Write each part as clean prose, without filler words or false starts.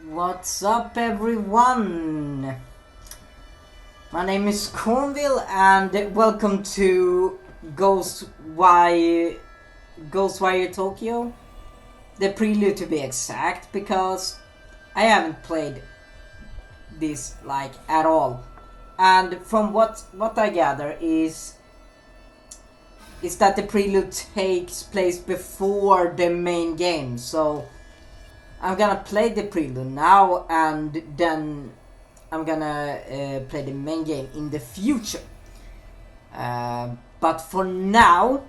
What's up, everyone? My name is Cornville, and welcome to Ghostwire Tokyo. The prelude, to be exact, because I haven't played this at all. And from what I gather is that the prelude takes place before the main game. So I'm gonna play the prelude now, and then I'm gonna play the main game in the future. But for now,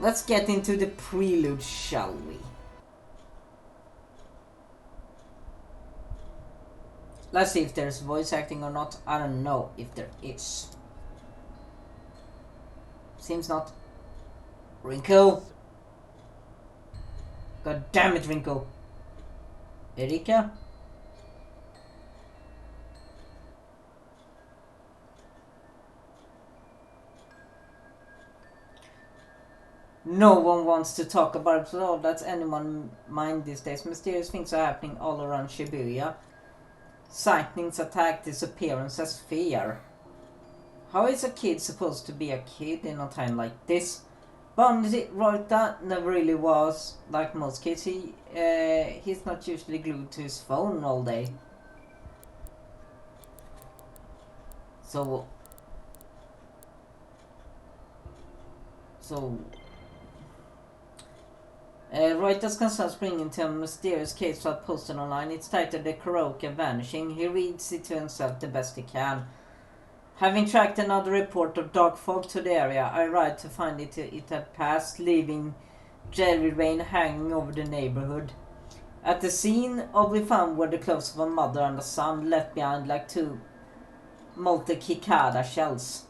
let's get into the prelude, shall we? Let's see if there's voice acting or not. I don't know if there is. Seems not. Rinko! God damn it, Rinko! Erika? No one wants to talk about it at all. That's anyone's mind these days. Mysterious things are happening all around Shibuya. Sightings, attack, disappearances, fear. How is a kid supposed to be a kid in a time like this? Bandit Roita never really was like most kids. He's not usually glued to his phone all day. So Reuters concerns bringing to a mysterious case file posted online. It's titled The Kuroka Vanishing. He reads it to himself the best he can. Having tracked another report of dark fog to the area, I arrived to find it had passed, leaving jelly rain hanging over the neighborhood. At the scene, we found were the clothes of a mother and a son, left behind like two molten cicada shells.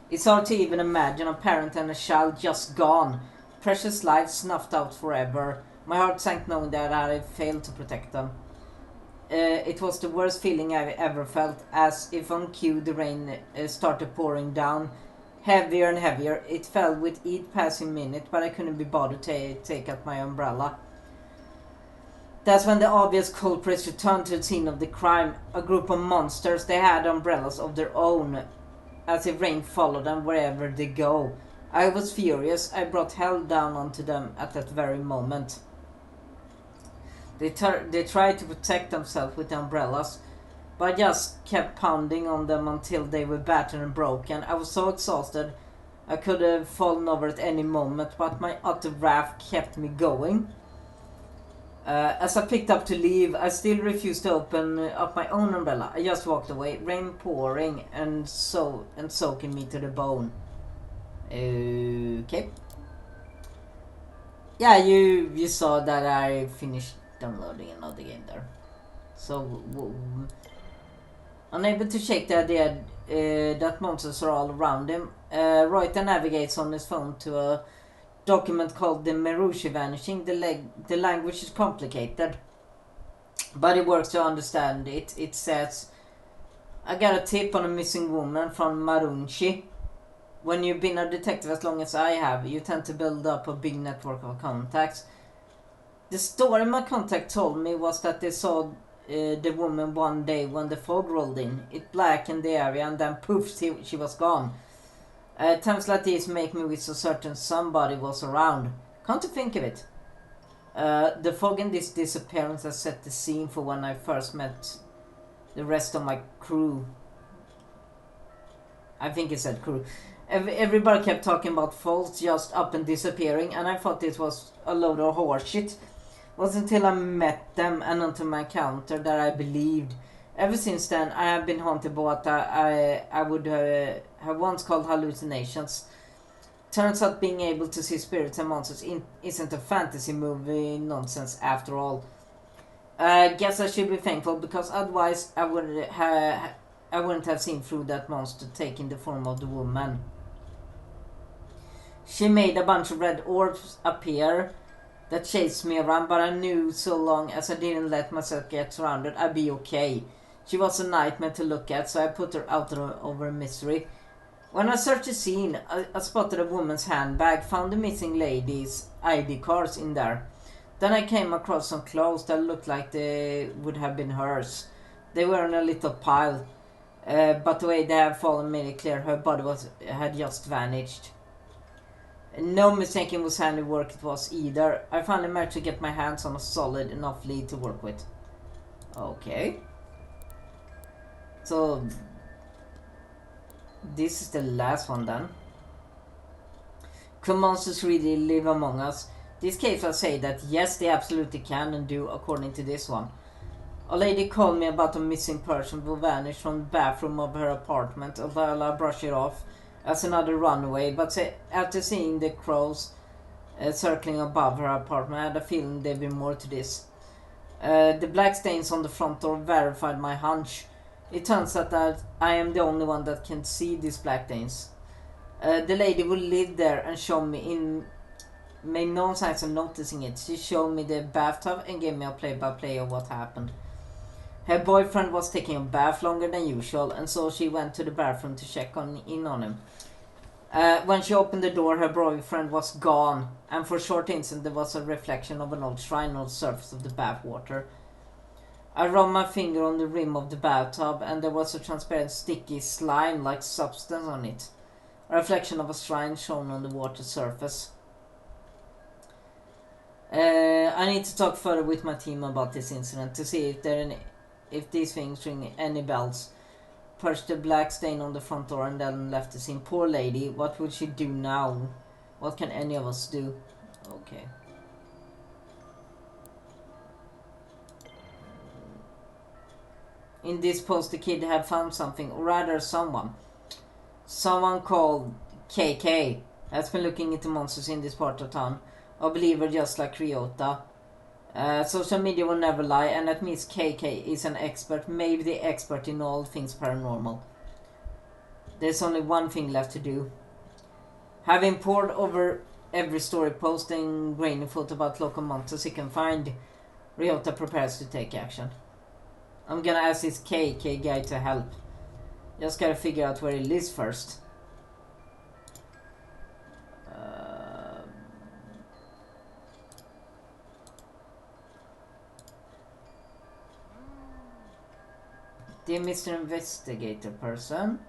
It's hard to even imagine a parent and a child just gone. Precious lives snuffed out forever. My heart sank knowing that I had failed to protect them. It was the worst feeling I've ever felt, as if on cue the rain started pouring down, heavier and heavier. It fell with each passing minute, but I couldn't be bothered to take out my umbrella. That's when the obvious culprits returned to the scene of the crime. A group of monsters. They had umbrellas of their own, as if rain followed them wherever they go. I was furious. I brought hell down onto them at that very moment. They tried to protect themselves with the umbrellas, but I just kept pounding on them until they were battered and broken. I was so exhausted I could have fallen over at any moment, but my utter wrath kept me going. As I picked up to leave, I still refused to open up my own umbrella. I just walked away, rain pouring and soaking me to the bone. Okay. Yeah, you saw that I finished downloading another game there. So, unable to shake the idea that monsters are all around him, Reuter navigates on his phone to a document called the Merushi Vanishing. The language is complicated, but it works to understand it. It says, I got a tip on a missing woman from Marunchi. When you've been a detective as long as I have, you tend to build up a big network of contacts. The story my contact told me was that they saw the woman one day when the fog rolled in. It blackened the area and then poof, she was gone. Times like these make me wish so certain somebody was around. Can't you think of it? The fog and this disappearance has set the scene for when I first met the rest of my crew. I think it said crew. Everybody kept talking about faults just up and disappearing, and I thought it was a load of horseshit. It wasn't until I met them and onto my encounter that I believed. Ever since then, I have been haunted by what I would have once called hallucinations. Turns out being able to see spirits and monsters isn't a fantasy movie nonsense after all. I guess I should be thankful, because otherwise I wouldn't have seen through that monster taking the form of the woman. She made a bunch of red orbs appear that chased me around, but I knew so long as I didn't let myself get surrounded, I'd be okay. She was a nightmare to look at, so I put her out of her misery. When I searched the scene, I spotted a woman's handbag, found the missing lady's ID cards in there. Then I came across some clothes that looked like they would have been hers. They were in a little pile, but the way they had fallen made it clear her body had just vanished. No mistaking whose handiwork it was either. I finally managed to get my hands on a solid enough lead to work with. Okay. So, this is the last one then. Could monsters really live among us? These cases say that yes, they absolutely can and do, according to this one. A lady called me about a missing person who vanished from the bathroom of her apartment, although I brushed it off as another runaway, but after seeing the crows circling above her apartment, I had a feeling there'd be more to this. The black stains on the front door verified my hunch. It turns out that I am the only one that can see these black stains. The lady who lived there and showed me made no signs of noticing it. She showed me the bathtub and gave me a play-by-play of what happened. Her boyfriend was taking a bath longer than usual, and so she went to the bathroom to check in on him. When she opened the door, her boyfriend was gone, and for a short instant there was a reflection of an old shrine on the surface of the bath water. I rubbed my finger on the rim of the bathtub, and there was a transparent, sticky, slime-like substance on it. A reflection of a shrine shown on the water surface. I need to talk further with my team about this incident to see if these things ring any bells. Pushed the black stain on the front door and then left the scene. Poor lady, what will she do now? What can any of us do? Okay. In this post, the kid had found something, or rather someone. Someone called KK has been looking into monsters in this part of town. A believer just like Ryota. Social media will never lie, and that means KK is an expert, maybe the expert in all things paranormal. There's only one thing left to do. Having pored over every story post and grainy foot about local monsters he can find, Ryota prepares to take action. I'm gonna ask this KK guy to help. Just gotta figure out where he lives first. Dear Mr. Investigator person.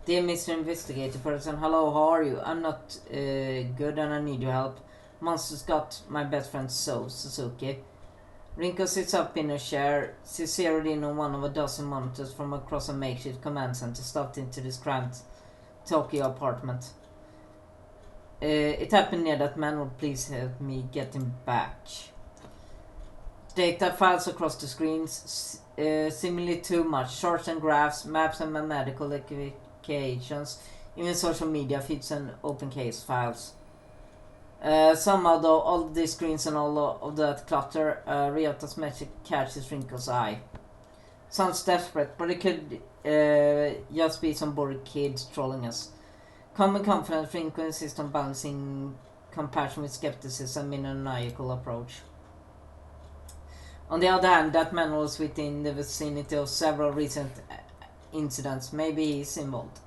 Dear Mr. Investigator person, hello, how are you? I'm not good and I need your help. Monsters got my best friend Suzuki. Rinko sits up in a chair. She's zeroed in on one of a dozen monitors from across a makeshift command center stuffed into this cramped Tokyo apartment. It happened near that man. Would please help me get him back. Data files across the screens, seemingly too much. Charts and graphs, maps and mathematical equations, even social media feeds and open case files. Somehow though, all these screens and all of that clutter, Ryota's magic catches Rinko's eye. Sounds desperate, but it could just be some bored kids trolling us. Common confidence, Rinko insists on balancing compassion with skepticism in a maniacal approach. On the other hand, that man was within the vicinity of several recent incidents. Maybe he's involved.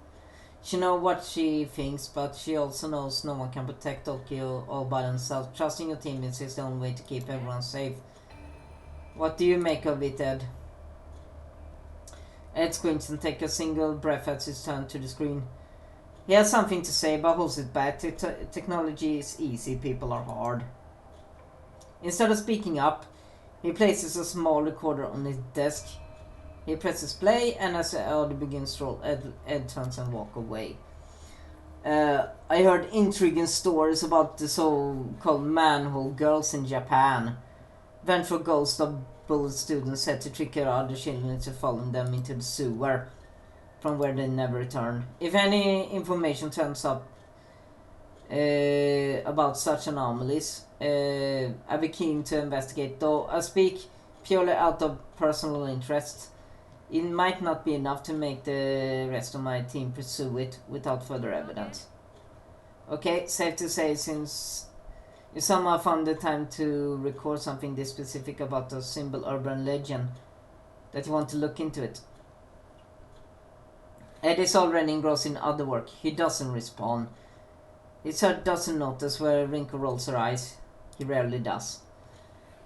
She knows what she thinks, but she also knows no one can protect Tokyo all by themselves. Trusting your teammates is the only way to keep everyone safe. What do you make of it, Ed? Ed squints and takes a single breath as he turns to the screen. He has something to say, but holds it back. Technology is easy, people are hard. Instead of speaking up, he places a small recorder on his desk. He presses play, and as the audio begins to roll, Ed turns and walks away. I heard intriguing stories about the so-called manhole girls in Japan. Vengeful ghosts of bullet students said to trick other children into following them into the sewer, from where they never return. If any information turns up about such anomalies, I'd be keen to investigate, though I speak purely out of personal interest. It might not be enough to make the rest of my team pursue it without further evidence. Okay, safe to say, since you somehow found the time to record something this specific about a simple urban legend, that you want to look into it. Ed is already engrossed in other work. He doesn't respond. His heart doesn't notice where Rinko rolls her eyes. He rarely does.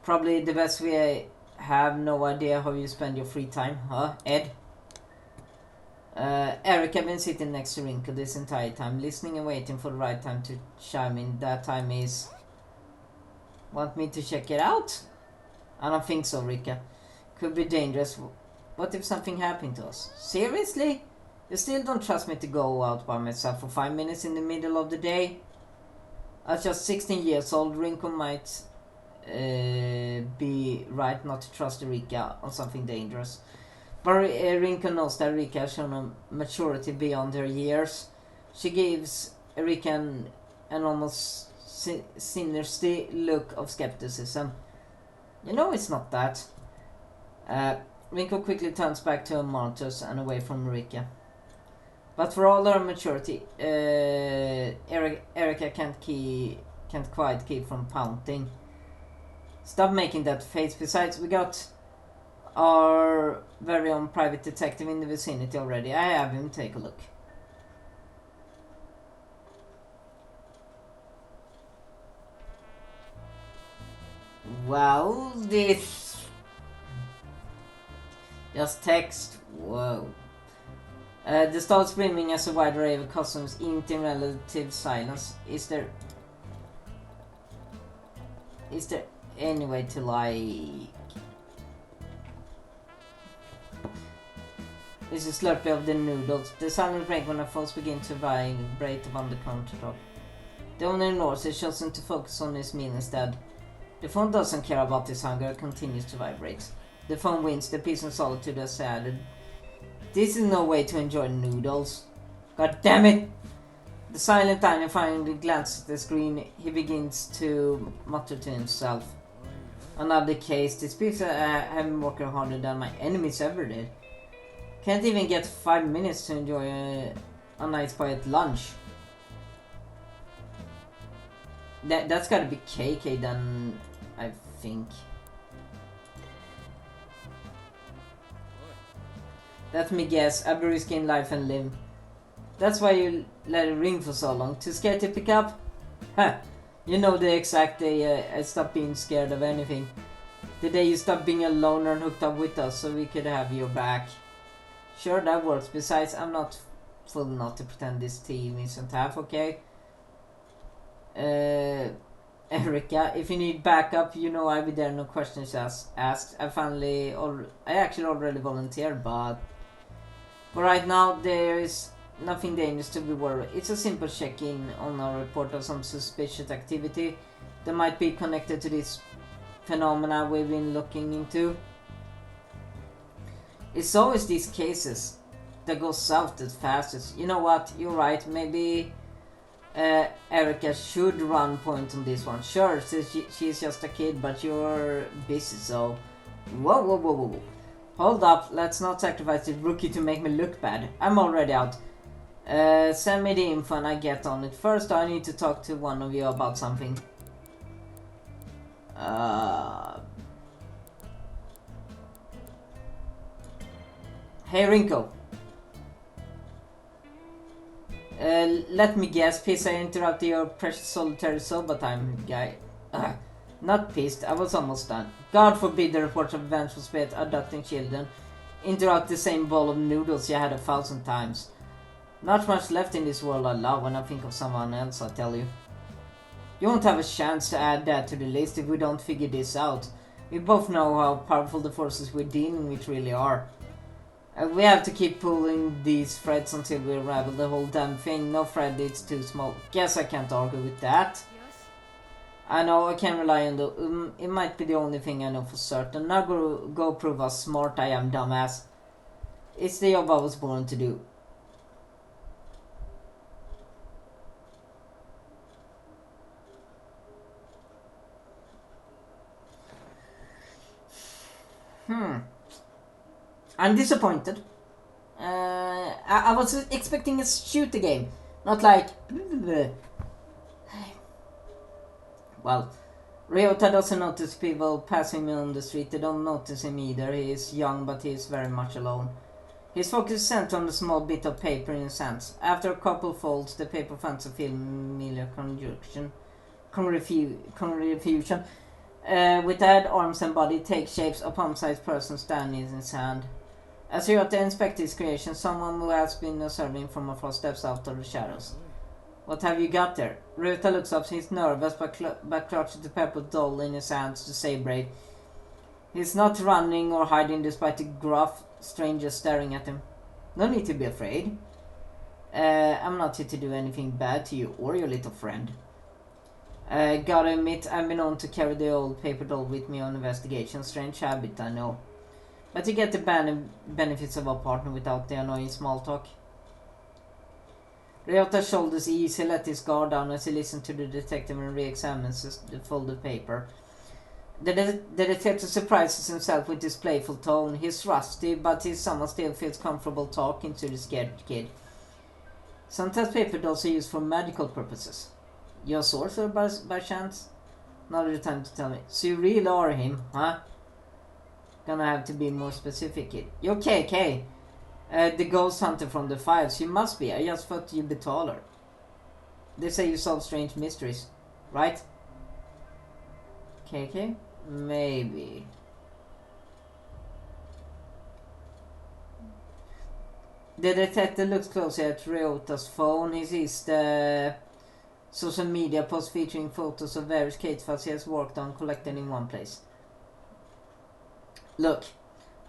Probably the best we have no idea how you spend your free time, huh, Ed? Eric had been sitting next to Rinko this entire time, listening and waiting for the right time to chime in. That time is... Want me to check it out? I don't think so, Rika. Could be dangerous. What if something happened to us? Seriously? You still don't trust me to go out by myself for 5 minutes in the middle of the day? At just 16 years old, Rinko might be right not to trust Rika on something dangerous. But Rinko knows that Rika has shown a maturity beyond her years. She gives Rika an almost sinister look of skepticism. You know it's not that. Rinko quickly turns back to her monitors and away from Rika. But for all her maturity, Erica can't quite keep from pouting. Stop making that face. Besides, we got our very own private detective in the vicinity already. I have him take a look. Well, this... Just text. Whoa. The starts brimming as a wide array of costumes inked in relative silence. Is there any way to like... This is slurpy of the noodles. The silent break when our phones begin to vibrate upon the countertop. The owner ignores it, choosing to focus on his meal instead. The phone doesn't care about his hunger, it continues to vibrate. The phone wins, the peace and solitude has added. This is no way to enjoy noodles. God damn it! The silent diner finally glances at the screen. He begins to mutter to himself. Another case. These people have been working harder than my enemies ever did. Can't even get 5 minutes to enjoy a nice quiet lunch. That's gotta be KK then, I think. Let me guess, I'll be risking life and limb. That's why you let it ring for so long, too scared to pick up? Huh, you know the exact day I stopped being scared of anything. The day you stopped being a loner and hooked up with us so we could have your back. Sure, that works. Besides, I'm not full not to pretend this team isn't half okay. Erica, if you need backup, you know I'll be there, no questions asked. I actually already volunteered, but right now there is nothing dangerous to be worried. It's a simple check-in on our report of some suspicious activity that might be connected to this phenomena we've been looking into. It's always these cases that go south the fastest. You know what? You're right. Maybe Erica should run point on this one. Sure, she's just a kid, but you're busy, so... Whoa. Hold up, let's not sacrifice this rookie to make me look bad. I'm already out. Send me the info and I get on it. First, I need to talk to one of you about something. Hey, Rinko. Let me guess, pissed I interrupted your precious solitary soba time, guy. Not pissed, I was almost done. God forbid the reports of vengeful spirit abducting children interrupt the same bowl of noodles you had 1,000 times. Not much left in this world I love when I think of someone else, I tell you. You won't have a chance to add that to the list if we don't figure this out. We both know how powerful the forces we're dealing with really are. We have to keep pulling these threads until we unravel the whole damn thing. No thread is too small. Guess I can't argue with that. I know I can rely on the... it might be the only thing I know for certain. Now go prove how smart I am, dumbass. It's the job I was born to do. I'm disappointed. I was expecting a shooter game, not like... Well, Ryota doesn't notice people passing me on the street. They don't notice him either. He is young, but he is very much alone. His focus is centered on the small bit of paper in his hands. After a couple folds, the paper finds a familiar confusion. With head, arms and body take shapes of palm-sized person standing in his hand. As Ryota inspects his creation, someone who has been observing from afar steps out of the shadows. What have you got there? Ryota looks up. He's nervous but clutches the purple doll in his hands to say brave. He's not running or hiding despite the gruff stranger staring at him. No need to be afraid. I'm not here to do anything bad to you or your little friend. Gotta admit, I've been known to carry the old paper doll with me on investigation. Strange habit, I know. But you get the benefits of a partner without the annoying small talk. Ryota's shoulders ease. He let his guard down as he listened to the detective and re-examines the folded paper. The detective surprises himself with his playful tone. He's rusty, but someone still feels comfortable talking to the scared kid. Sometimes paper dolls are used for medical purposes. You're a sorcerer by chance? Not the time to tell me. So you really are him, huh? Gonna have to be more specific, kid. You're KK. The ghost hunter from the files. You must be. I just thought you'd be taller. They say you solve strange mysteries, right? KK? Maybe. The detective looks closely at Ryota's phone. He sees the social media post featuring photos of various case files he has worked on collected in one place. Look,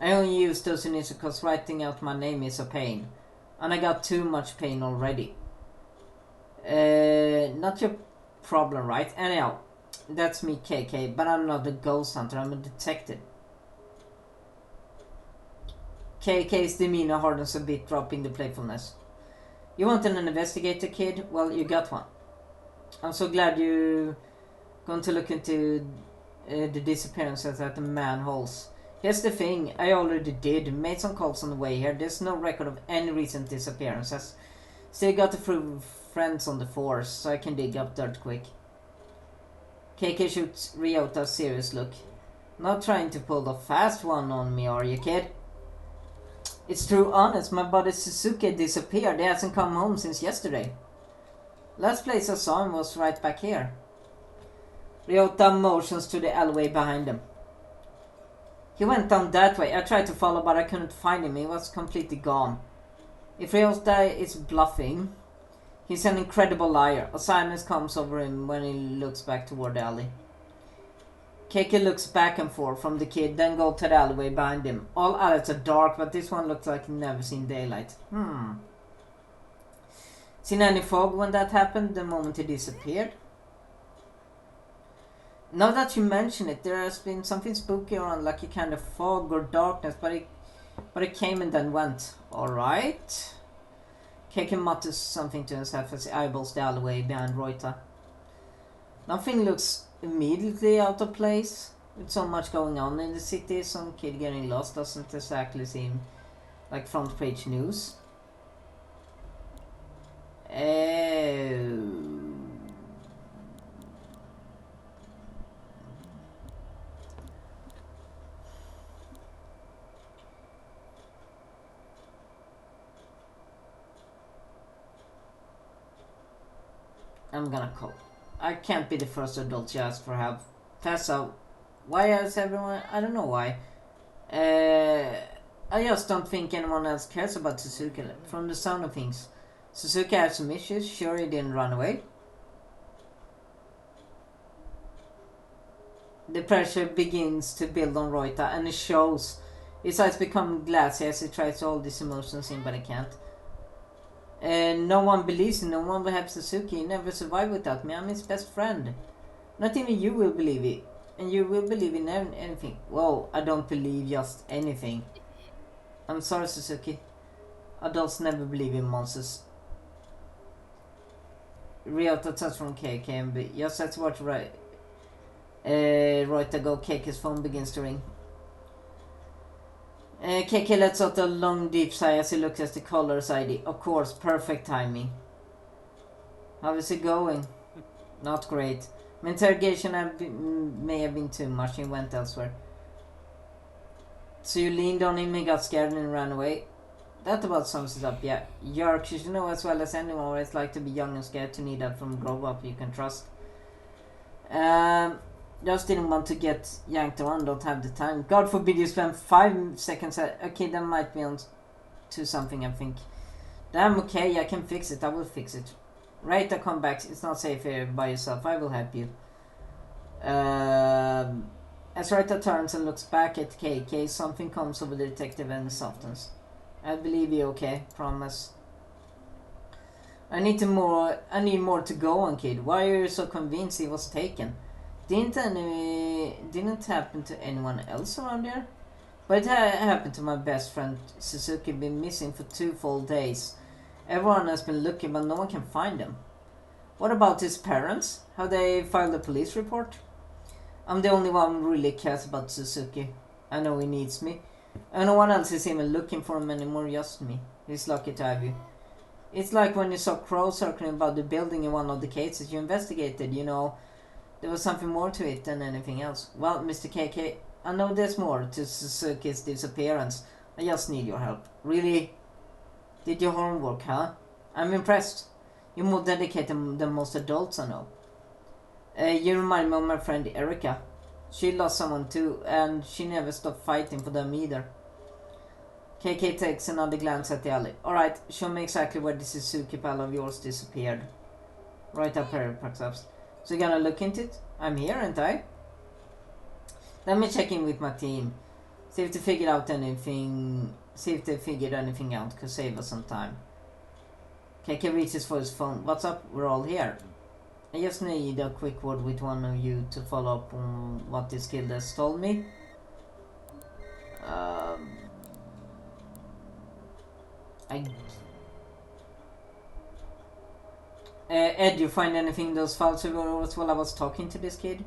I only use those initials because writing out my name is a pain. And I got too much pain already. Not your problem, right? Anyhow, that's me, KK, but I'm not a ghost hunter, I'm a detective. KK's demeanor hardens a bit, dropping the playfulness. You want an investigator, kid? Well, you got one. I'm so glad you're going to look into the disappearances at the manholes. Here's the thing, I already did. Made some calls on the way here. There's no record of any recent disappearances. Still got a few friends on the force, so I can dig up dirt quick. KK shoots Ryota a serious look. Not trying to pull a fast one on me, are you, kid? It's true honest, my buddy Suzuki disappeared. He hasn't come home since yesterday. Last place I saw him was right back here. Ryota motions to the alleyway behind him. He went down that way. I tried to follow, but I couldn't find him. He was completely gone. If Ryota is bluffing, he's an incredible liar. A silence comes over him when he looks back toward the alley. KK looks back and forth from the kid, then goes to the alleyway behind him. All alleys are dark, but this one looks like never seen daylight. Seen any fog when that happened, the moment he disappeared? Now that you mention it, there has been something spooky around, like a kind of fog or darkness, but it came and then went. Alright. KK mutters something to himself as he eyeballs the alleyway behind Ryota. Nothing looks immediately out of place. With so much going on in the city, some kid getting lost doesn't exactly seem like front page news. I'm gonna call. I can't be the first adult you ask for help. Pass out. Why is everyone... I don't know why. I just don't think anyone else cares about Suzuki. From the sound of things. Suzuki had some issues. Sure, he didn't run away. The pressure begins to build on Ryota, and it shows. His eyes become glassy as he tries to hold his emotions in, but he can't. No one believes in, no one will help Suzuki. He never survived without me. I'm his best friend. Not even you will believe it. And you will believe in anything. Whoa, I don't believe just anything. I'm sorry, Suzuki. Adults never believe in monsters. Ryota touch from KK. Just that's what right. Ryota go. KK's phone begins to ring. KK lets out a long deep sigh as he looks at the caller's ID. Of course, perfect timing. How is it going? Not great. My interrogation may have been too much. He went elsewhere. So you leaned on him, he got scared and ran away? That about sums it up, yeah. Yerk, you should know as well as anyone what it's like to be young and scared to need that from grow up you can trust. Just didn't want to get yanked around, don't have the time. God forbid you spend 5 seconds at a kid that might be on to something and think, damn, okay, I can fix it, I will fix it. Right, I come back, it's not safe here by yourself, I will help you. As Rita turns and looks back at KK, something comes over the detective and softens. I believe you, okay? Promise. I need more to go on, kid. Why are you so convinced he was taken? Didn't happen to anyone else around here? But it happened to my best friend Suzuki. Been missing for 2 full days. Everyone has been looking, but no one can find him. What about his parents? Have they filed a police report? I'm the only one who really cares about Suzuki. I know he needs me. And no one else is even looking for him anymore, just me. He's lucky to have you. It's like when you saw crows circling about the building in one of the cases you investigated, you know. There was something more to it than anything else. Well, Mr. KK, I know there's more to Suzuki's disappearance. I just need your help. Really? Did your homework, huh? I'm impressed. You're more dedicated than most adults I know. You remind me of my friend Erica. She lost someone too, and she never stopped fighting for them either. KK takes another glance at the alley. Alright, show me exactly where the Suzuki pal of yours disappeared. Right up here, perhaps. So you're gonna look into it? I'm here, aren't I? Let me check in with my team. See if they figured anything out. Could save us some time. KK reaches for his phone. What's up? We're all here. I just need a quick word with one of you to follow up on what this kid has told me. Ed, you find anything in those files while I was talking to this kid?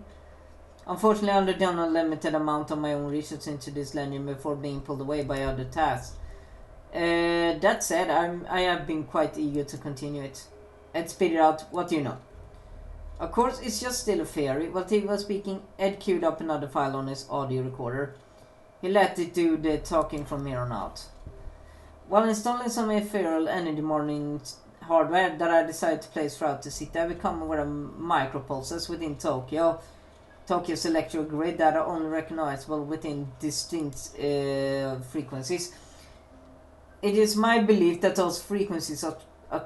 Unfortunately, I only done a limited amount of my own research into this legend before being pulled away by other tasks. That said, I have been quite eager to continue it. Ed, spit it out. What do you know? Of course, it's just still a theory. While he was speaking, Ed queued up another file on his audio recorder. He let it do the talking from here on out. While installing some ephemeral energy monitoring hardware that I decided to place throughout the city, I become aware of micropulses within Tokyo's electrical grid that are only recognizable within distinct frequencies. It is my belief that those frequencies are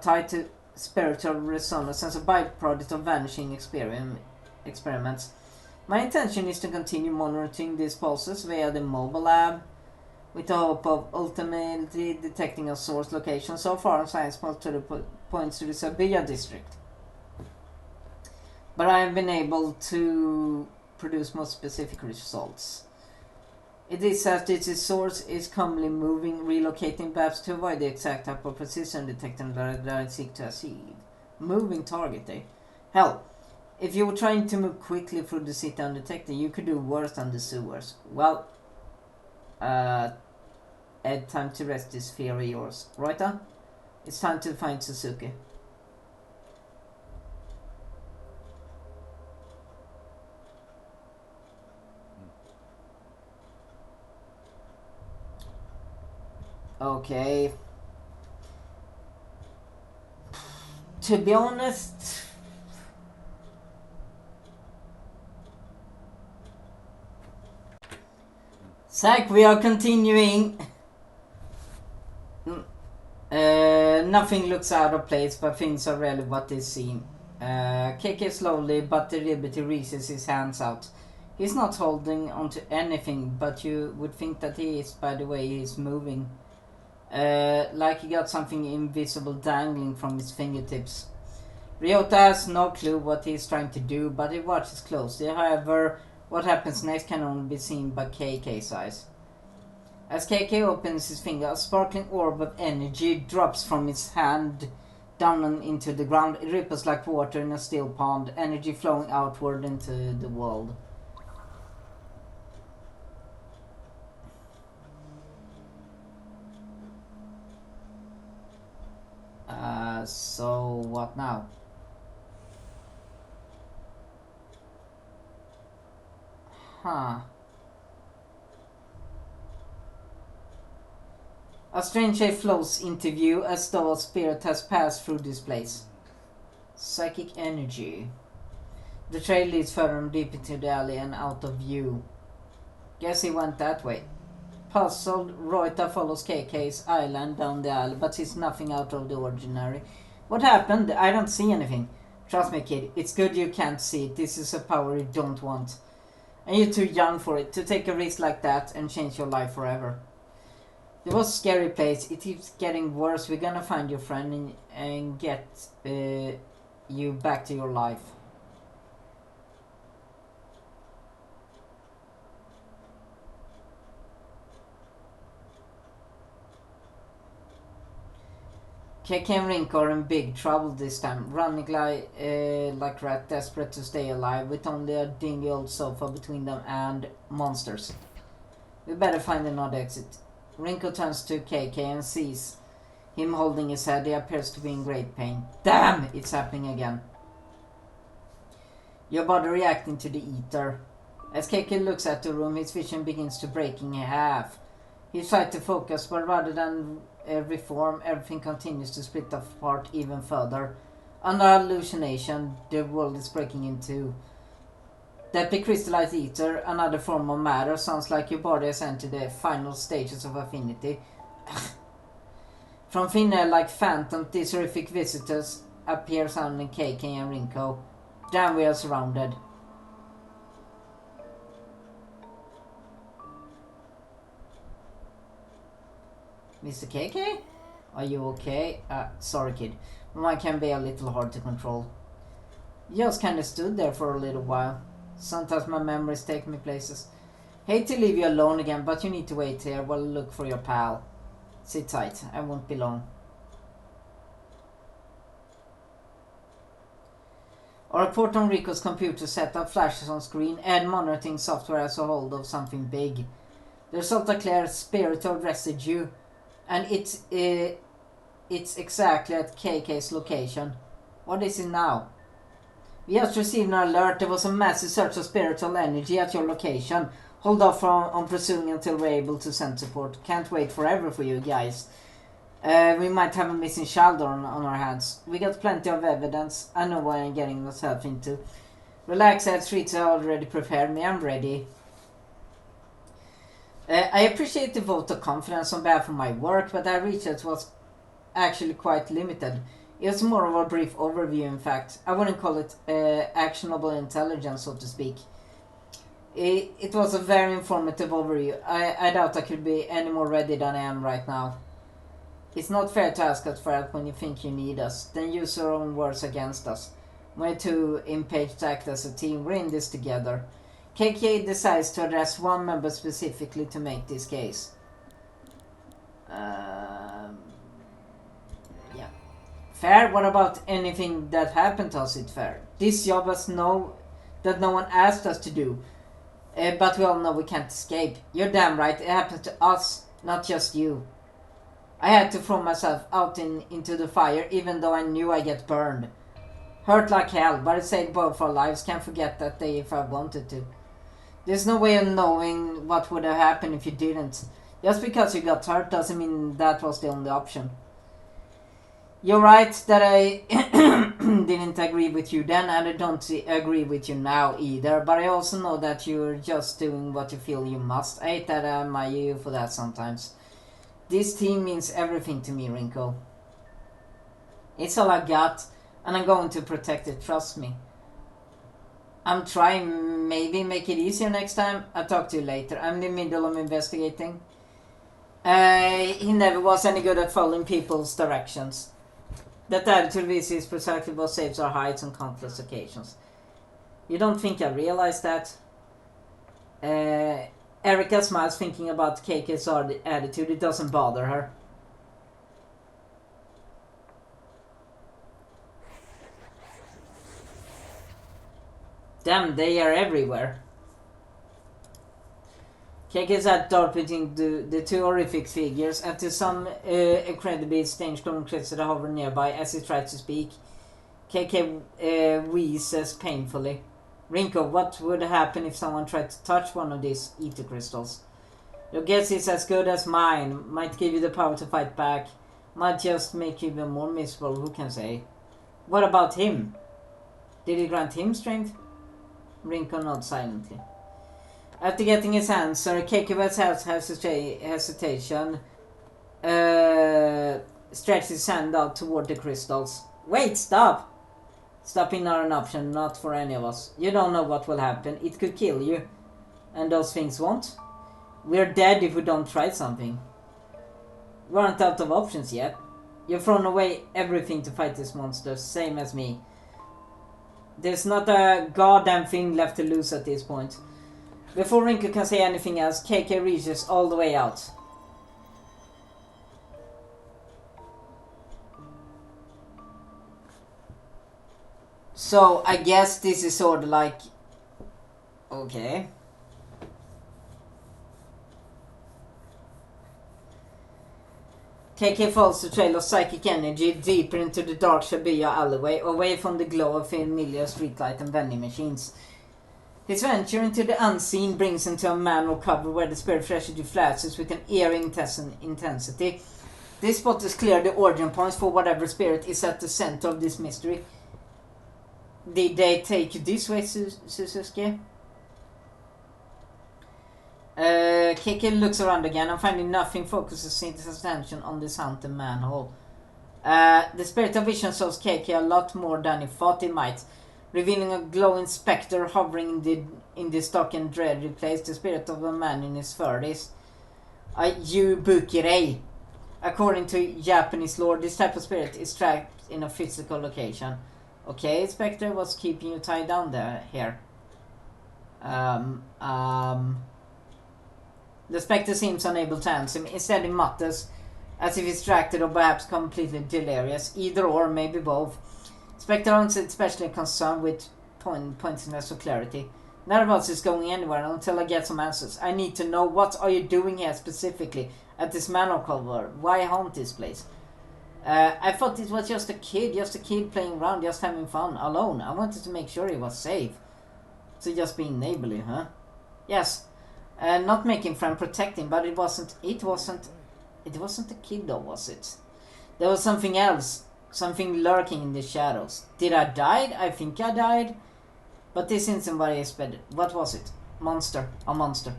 tied to spiritual resonance as a byproduct of vanishing experiments. My intention is to continue monitoring these pulses via the mobile lab, with the hope of ultimately detecting a source location. So far, science points to the Sabiya district. But I have been able to produce more specific results. It is as its source is commonly moving, relocating perhaps to avoid the exact type of precision detection that I seek to achieve. Moving target, eh? Hell, if you were trying to move quickly through the city undetected, you could do worse than the sewers. Well, Ed, time to rest this fear of yours. Right on? It's time to find Suzuki. Okay. To be honest, Zach, we are continuing. Nothing looks out of place, but things are really what they seem. KK slowly but deliberately reaches his hands out. He's not holding onto anything, but you would think that he is by the way he's moving. Like he got something invisible dangling from his fingertips. Ryota has no clue what he's trying to do, but he watches closely. However, what happens next can only be seen by KK's eyes. As KK opens his finger, a sparkling orb of energy drops from his hand down and into the ground. It ripples like water in a still pond, energy flowing outward into the world. So what now? Huh. A strange shape flows into view as though a spirit has passed through this place. Psychic energy. The trail leads further and deep into the alley and out of view. Guess he went that way. Puzzled, Reuter follows KK's island down the alley, but sees nothing out of the ordinary. What happened? I don't see anything. Trust me, kid. It's good you can't see it. This is a power you don't want. And you're too young for it, to take a risk like that and change your life forever. It was a scary place. It keeps getting worse. We're gonna find your friend and get you back to your life. KK and Rinko are in big trouble this time, running like rat, desperate to stay alive, with only a dingy old sofa between them and monsters. We better find another exit. Rinko turns to KK and sees him holding his head. He appears to be in great pain. Damn! It's happening again. Your body reacting to the ether. As KK looks at the room, his vision begins to break in half. He tries to focus, but rather than reform, everything continues to split apart even further. Under hallucination, the world is breaking in two. That crystallized ether, another form of matter, sounds like your body has entered the final stages of affinity. From thin air like phantoms, these horrific visitors appear sounding KK and Rinko. Damn, we are surrounded. Mr. KK? Are you okay? Sorry kid. Mine can be a little hard to control. Just kinda stood there for a little while. Sometimes my memories take me places. Hate to leave you alone again, but you need to wait here while I look for your pal. Sit tight, I won't be long. A report on Rico's computer setup flashes on screen. Ed monitoring software has a hold of something big. The result a clear spiritual residue, and it's exactly at KK's location. What is it now? We just received an alert. There was a massive surge of spiritual energy at your location. Hold off on pursuing until we're able to send support. Can't wait forever for you guys. We might have a missing child on our hands. We got plenty of evidence. I know what I'm getting myself into. Relax, Ed. Streets are already prepared me. I'm ready. I appreciate the vote of confidence on behalf of my work, but our research was actually quite limited. It was more of a brief overview, in fact. I wouldn't call it actionable intelligence, so to speak. It was a very informative overview. I doubt I could be any more ready than I am right now. It's not fair to ask us for help when you think you need us, then use your own words against us. We're too impatient to act as a team. We're in this together. KK decides to address one member specifically to make this case. Yeah. Fair? What about anything that happened to us? It's fair. This job has that no one asked us to do. But we all know we can't escape. You're damn right. It happened to us, not just you. I had to throw myself out into the fire, even though I knew I'd get burned. Hurt like hell, but it saved both our lives. Can't forget that day if I wanted to. There's no way of knowing what would have happened if you didn't. Just because you got hurt doesn't mean that was the only option. You're right that I didn't agree with you then, and I don't agree with you now either, but I also know that you're just doing what you feel you must. I hate that I admire you for that sometimes. This team means everything to me, Rinko. It's all I got, and I'm going to protect it, trust me. I'm trying, maybe make it easier next time. I'll talk to you later. I'm in the middle of investigating. He never was any good at following people's directions. That attitude is precisely what saves our hides on countless occasions. You don't think I realize that? Erica smiles, thinking about KK's attitude. It doesn't bother her. Damn, they are everywhere. KK's head darts between the two horrific figures, and to some incredibly strange creatures that hover nearby as he tries to speak. KK wheezes painfully. Rinko, what would happen if someone tried to touch one of these ether crystals? Your guess is as good as mine. Might give you the power to fight back. Might just make you even more miserable, who can say? What about him? Did it grant him strength? Rinko nods silently. After getting his answer, Kekeva's hesitation stretched his hand out toward the crystals. Wait, stop! Stopping not an option, not for any of us. You don't know what will happen. It could kill you. And those things won't. We're dead if we don't try something. We aren't out of options yet. You've thrown away everything to fight this monster, same as me. There's not a goddamn thing left to lose at this point. Before Rinko can say anything else, KK reaches all the way out. So, I guess this is sort of like... Okay. KK follows the trail of psychic energy deeper into the dark Shibuya alleyway, away from the glow of familiar streetlight and vending machines. His venture into the unseen brings him to a manhole cover where the spirit tragedy flashes with an eerie intensity. This spot is clear the origin points for whatever spirit is at the center of this mystery. Did they take you this way, Suzuki? KK looks around again and finding nothing focuses his attention on this haunted manhole. The spirit of vision shows KK a lot more than he thought he might, revealing a glowing specter hovering in this dark and dreary place, the spirit of a man in his 30s. A Yubukirei. According to Japanese lore, this type of spirit is trapped in a physical location. Okay, specter, what's keeping you tied down here? The spectre seems unable to answer him. Instead he mutters, as if distracted or perhaps completely delirious. Either or, maybe both. Spectre isn't especially concerned with pointiness or clarity. Neither of us is going anywhere until I get some answers. I need to know, what are you doing here specifically at this manor cover? Why haunt this place? I thought it was just a kid playing around, just having fun, alone. I wanted to make sure he was safe. So just being neighborly, huh? Yes. Not making friend, protecting, but it wasn't a kid though, was it? There was something else, something lurking in the shadows. Did I die? I think I died. But this isn't what I expected. What was it? Monster. A monster.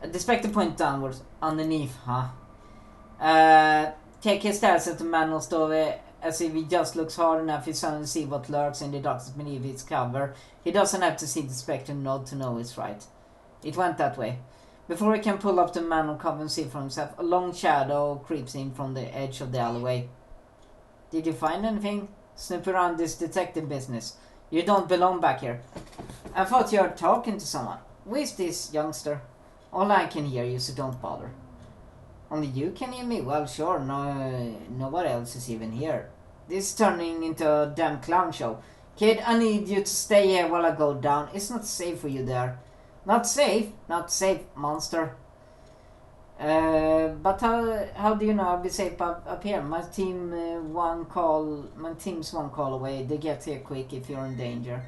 The spectre pointed downwards, underneath, huh? KK stares at the manhole doorway as if he just looks hard enough he suddenly see what lurks in the darkness beneath its cover. He doesn't have to see the spectre nod to know it's right. It went that way. Before he can pull up the manhole cover and see for himself, a long shadow creeps in from the edge of the alleyway. Did you find anything? Snoop around this detective business. You don't belong back here. I thought you were talking to someone. Who is this youngster? All I can hear you, so don't bother. Only you can hear me? Well, sure, nobody else is even here. This is turning into a damn clown show. Kid, I need you to stay here while I go down. It's not safe for you there. Not safe? Not safe, monster. But how do you know I'll be safe up here? My team's one call away. They get here quick if you're in danger.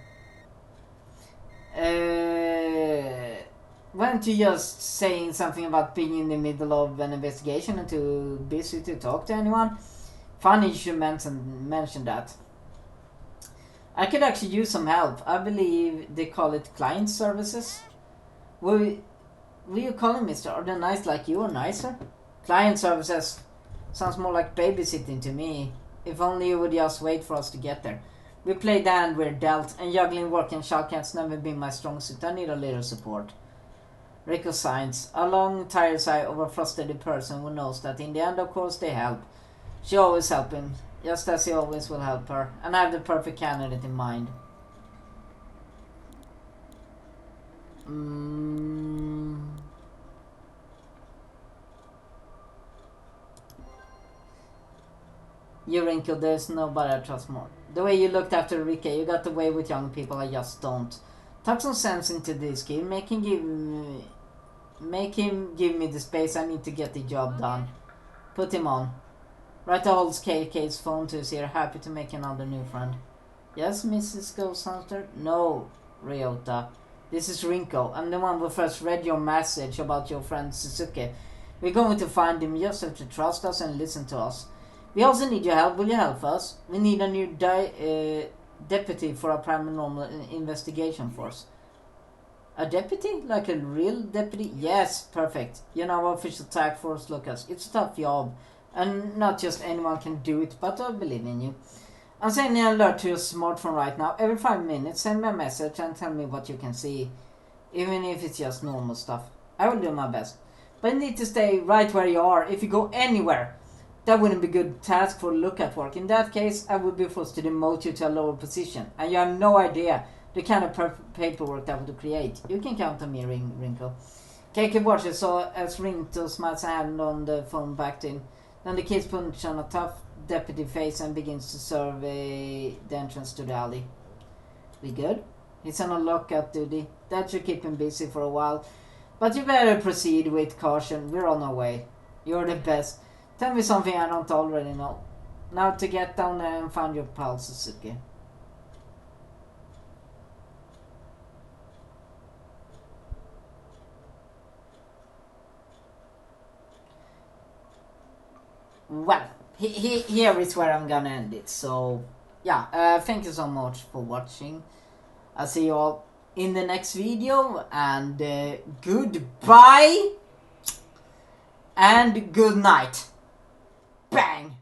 Weren't you just saying something about being in the middle of an investigation and too busy to talk to anyone? Funny you should mention that. I could actually use some help. I believe they call it client services. Will you call him mister? Are they nice like you or nicer? Client services. Sounds more like babysitting to me. If only you would just wait for us to get there. We play the hand we're dealt, and juggling work and childcare's never been my strong suit. I need a little support. Rico signs, a long, tired sigh of a frustrated person who knows that in the end, of course, they help. She always helps him, just as he always will help her, and I have the perfect candidate in mind. You wrinkled, there's nobody I trust more. The way you looked after Rika, you got away with young people, I just don't. Tuck some sense into this kid, make him give me the space I need to get the job done. Put him on. Ryota holds KK's phone to his ear, happy to make another new friend. Yes, Mrs. Ghost Hunter? No, Ryota. This is Rinko. I'm the one who first read your message about your friend Suzuki. We're going to find him. You just have to trust us and listen to us. We also need your help. Will you help us? We need a new deputy for our paranormal investigation force. A deputy? Like a real deputy? Yes, perfect. You know our official task force, Lucas. It's a tough job. And not just anyone can do it, but I believe in you. I'm sending an alert to your smartphone right now. Every 5 minutes, send me a message and tell me what you can see. Even if it's just normal stuff. I will do my best. But you need to stay right where you are. If you go anywhere, that wouldn't be a good task for lookout work. In that case, I would be forced to demote you to a lower position. And you have no idea the kind of paperwork that would create. You can count on me, Rinko. KK watches so as Rinko smiles a hand on the phone back to him. Then the kids punch on a tough deputy face and begins to survey the entrance to the alley. We good? He's on a lookout duty. That should keep him busy for a while. But you better proceed with caution. We're on our way. You're the best. Tell me something I don't already know. Now to get down there and find your pal Suzuki. Well, here is where I'm gonna end it. So, yeah, thank you so much for watching. I'll see you all in the next video. And goodbye. And good night. Bang.